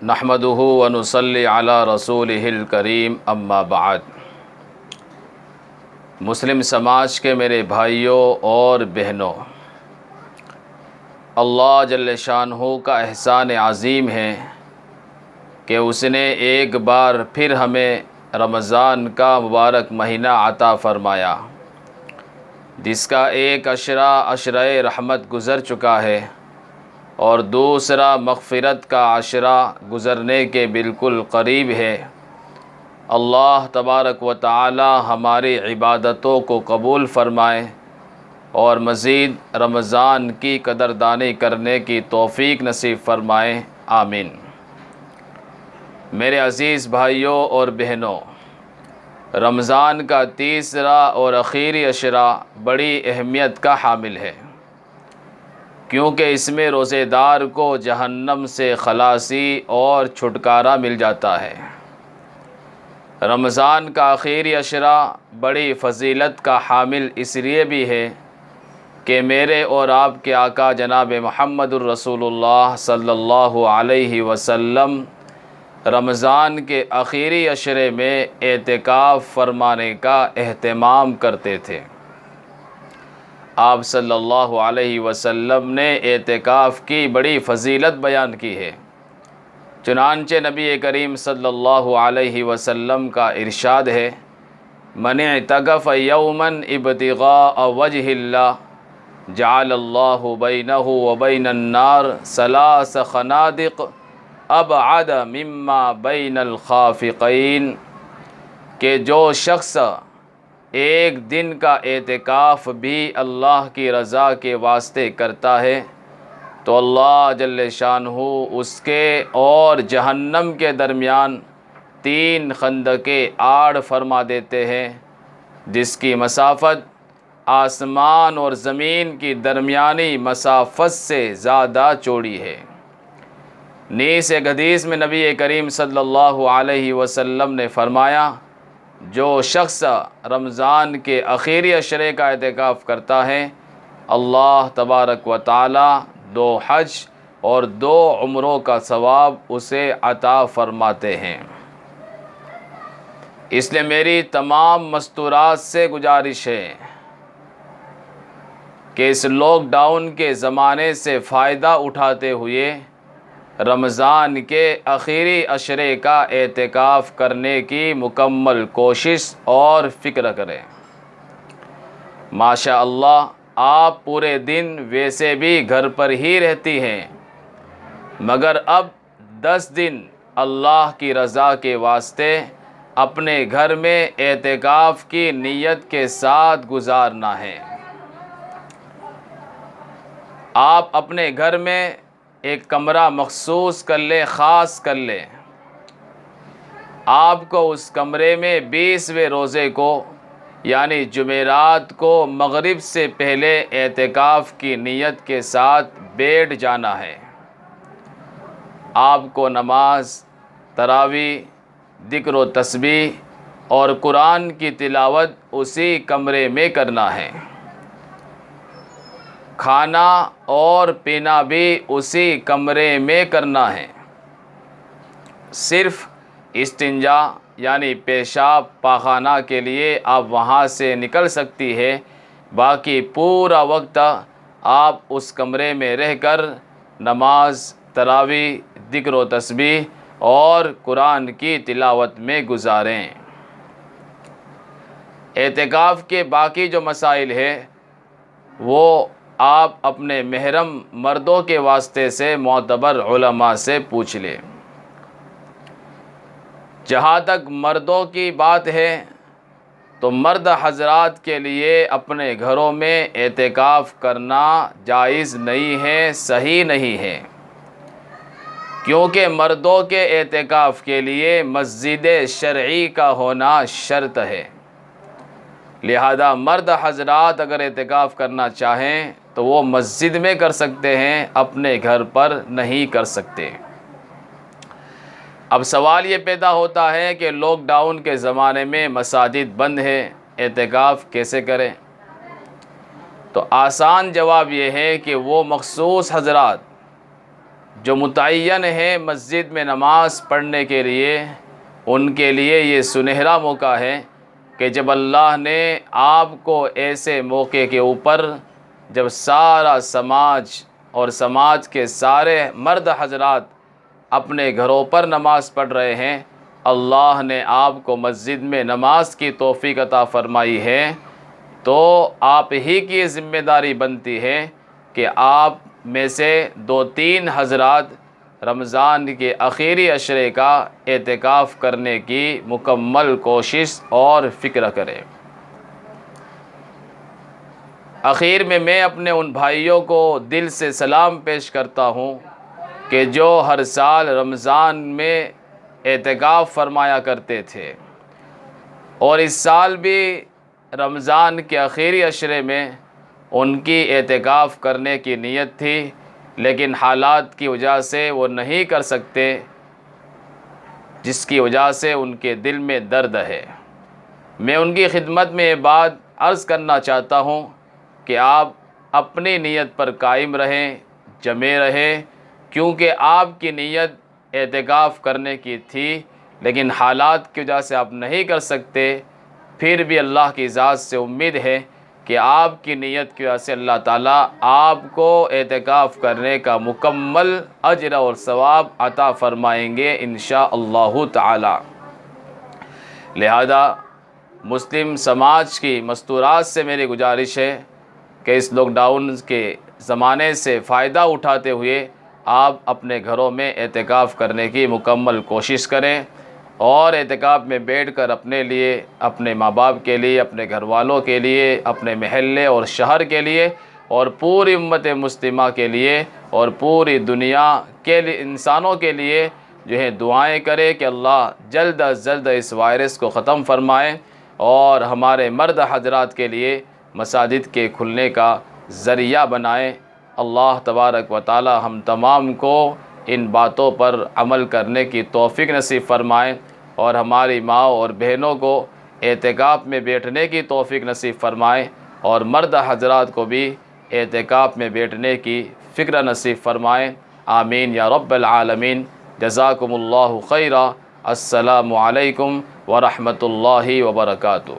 نحمدہ ونصلی علی رسولہ الکریم اما بعد۔ مسلم سماج کے میرے بھائیوں اور بہنوں، اللہ جل شانہ کا احسان عظیم ہے کہ اس نے ایک بار پھر ہمیں رمضان کا مبارک مہینہ عطا فرمایا، جس کا ایک عشرہ رحمت گزر چکا ہے اور دوسرا مغفرت کا عشرہ گزرنے کے بالکل قریب ہے۔ اللہ تبارک و تعالی ہماری عبادتوں کو قبول فرمائے اور مزید رمضان کی قدردانی کرنے کی توفیق نصیب فرمائے، آمین۔ میرے عزیز بھائیوں اور بہنوں، رمضان کا تیسرا اور آخری عشرہ بڑی اہمیت کا حامل ہے، کیونکہ اس میں روزے دار کو جہنم سے خلاصی اور چھٹکارا مل جاتا ہے۔ رمضان کا آخری عشرہ بڑی فضیلت کا حامل اس لیے بھی ہے کہ میرے اور آپ کے آقا جناب محمد الرسول اللہ صلی اللہ علیہ وسلم رمضان کے آخری عشرے میں اعتکاف فرمانے کا اہتمام کرتے تھے۔ آپ صلی اللہ علیہ وسلم نے اعتکاف کی بڑی فضیلت بیان کی ہے، چنانچہ نبی کریم صلی اللہ علیہ وسلم کا ارشاد ہے: من اعتکف یوما ابتغاء وجہ اللہ جعل اللہ بینہ وبین النار ثلاث خنادق ابعد مما بین الخافقین، کہ جو شخص ایک دن کا اعتکاف بھی اللہ کی رضا کے واسطے کرتا ہے تو اللہ جل شانہ اس کے اور جہنم کے درمیان 3 خندقیں آڑ فرما دیتے ہیں، جس کی مسافت آسمان اور زمین کی درمیانی مسافت سے زیادہ چوڑی ہے۔ نیز ایک حدیث میں نبی کریم صلی اللہ علیہ وسلم نے فرمایا: جو شخص رمضان کے آخری عشرے کا اعتکاف کرتا ہے، اللہ تبارک و تعالی 2 حج اور 2 عمروں کا ثواب اسے عطا فرماتے ہیں۔ اس لیے میری تمام مستورات سے گزارش ہے کہ اس لاک ڈاؤن کے زمانے سے فائدہ اٹھاتے ہوئے رمضان کے آخری عشرے کا اعتکاف کرنے کی مکمل کوشش اور فکر کریں۔ ماشاء اللہ، آپ پورے دن ویسے بھی گھر پر ہی رہتی ہیں، مگر اب 10 دن اللہ کی رضا کے واسطے اپنے گھر میں اعتکاف کی نیت کے ساتھ گزارنا ہے۔ آپ اپنے گھر میں ایک کمرہ مخصوص کر لیں، خاص کر لیں۔ آپ کو اس کمرے میں 20ویں روزے کو یعنی جمعرات کو مغرب سے پہلے اعتکاف کی نیت کے ساتھ بیٹھ جانا ہے۔ آپ کو نماز، تراویح، ذکر و تسبیح اور قرآن کی تلاوت اسی کمرے میں کرنا ہے۔ کھانا اور پینا بھی اسی کمرے میں کرنا ہے۔ صرف استنجا یعنی پیشاب پاخانہ کے لیے آپ وہاں سے نکل سکتی ہے، باقی پورا وقت آپ اس کمرے میں رہ کر نماز، تراویح، ذکر و تسبیح اور قرآن کی تلاوت میں گزاریں۔ اعتکاف کے باقی جو مسائل ہیں وہ آپ اپنے محرم مردوں کے واسطے سے معتبر علماء سے پوچھ لیں۔ جہاں تک مردوں کی بات ہے تو مرد حضرات کے لیے اپنے گھروں میں اعتکاف کرنا جائز نہیں ہے، صحیح نہیں ہے، کیونکہ مردوں کے اعتکاف کے لیے مسجد شرعی کا ہونا شرط ہے۔ لہذا مرد حضرات اگر اعتکاف کرنا چاہیں تو وہ مسجد میں کر سکتے ہیں، اپنے گھر پر نہیں کر سکتے۔ اب سوال یہ پیدا ہوتا ہے کہ لاک ڈاؤن کے زمانے میں مساجد بند ہیں، اعتکاف کیسے کریں؟ تو آسان جواب یہ ہے کہ وہ مخصوص حضرات جو متعین ہیں مسجد میں نماز پڑھنے کے لیے، ان کے لیے یہ سنہرا موقع ہے کہ جب اللہ نے آپ کو ایسے موقع کے اوپر، جب سارا سماج اور سماج کے سارے مرد حضرات اپنے گھروں پر نماز پڑھ رہے ہیں، اللہ نے آپ کو مسجد میں نماز کی توفیق عطا فرمائی ہے، تو آپ ہی کی ذمہ داری بنتی ہے کہ آپ میں سے 2-3 حضرات رمضان کے آخری عشرے کا اعتکاف کرنے کی مکمل کوشش اور فکر کریں۔ آخر میں اپنے ان بھائیوں کو دل سے سلام پیش کرتا ہوں کہ جو ہر سال رمضان میں اعتکاف فرمایا کرتے تھے، اور اس سال بھی رمضان کے آخری عشرے میں ان کی اعتکاف کرنے کی نیت تھی، لیکن حالات کی وجہ سے وہ نہیں کر سکتے، جس کی وجہ سے ان کے دل میں درد ہے۔ میں ان کی خدمت میں یہ بات عرض کرنا چاہتا ہوں کہ آپ اپنی نیت پر قائم رہیں، جمے رہیں، کیونکہ آپ کی نیت اعتکاف کرنے کی تھی، لیکن حالات کی وجہ سے آپ نہیں کر سکتے۔ پھر بھی اللہ کی ذات سے امید ہے کہ آپ کی نیت کی وجہ سے اللہ تعالیٰ آپ کو اعتکاف کرنے کا مکمل اجر اور ثواب عطا فرمائیں گے انشاءاللہ تعالی۔ لہذا مسلم سماج کی مستورات سے میری گزارش ہے کہ اس لاک ڈاؤن کے زمانے سے فائدہ اٹھاتے ہوئے آپ اپنے گھروں میں اعتکاف کرنے کی مکمل کوشش کریں، اور اعتکاف میں بیٹھ کر اپنے لیے، اپنے ماں باپ کے لیے، اپنے گھر والوں کے لیے، اپنے محلے اور شہر کے لیے، اور پوری امت مسلمہ کے لیے، اور پوری دنیا کے لیے، انسانوں کے لیے جو ہے دعائیں کرے کہ اللہ جلد از جلد اس وائرس کو ختم فرمائے، اور ہمارے مرد حضرات کے لیے مساجد کے کھلنے کا ذریعہ بنائے۔ اللہ تبارک و تعالی ہم تمام کو ان باتوں پر عمل کرنے کی توفیق نصیب فرمائے، اور ہماری ماں اور بہنوں کو اعتکاف میں بیٹھنے کی توفیق نصیب فرمائے، اور مرد حضرات کو بھی اعتکاف میں بیٹھنے کی فکر نصیب فرمائے۔ آمین یا رب العالمین۔ جزاکم اللہ خیرا۔ السلام علیکم ورحمۃ اللہ وبرکاتہ۔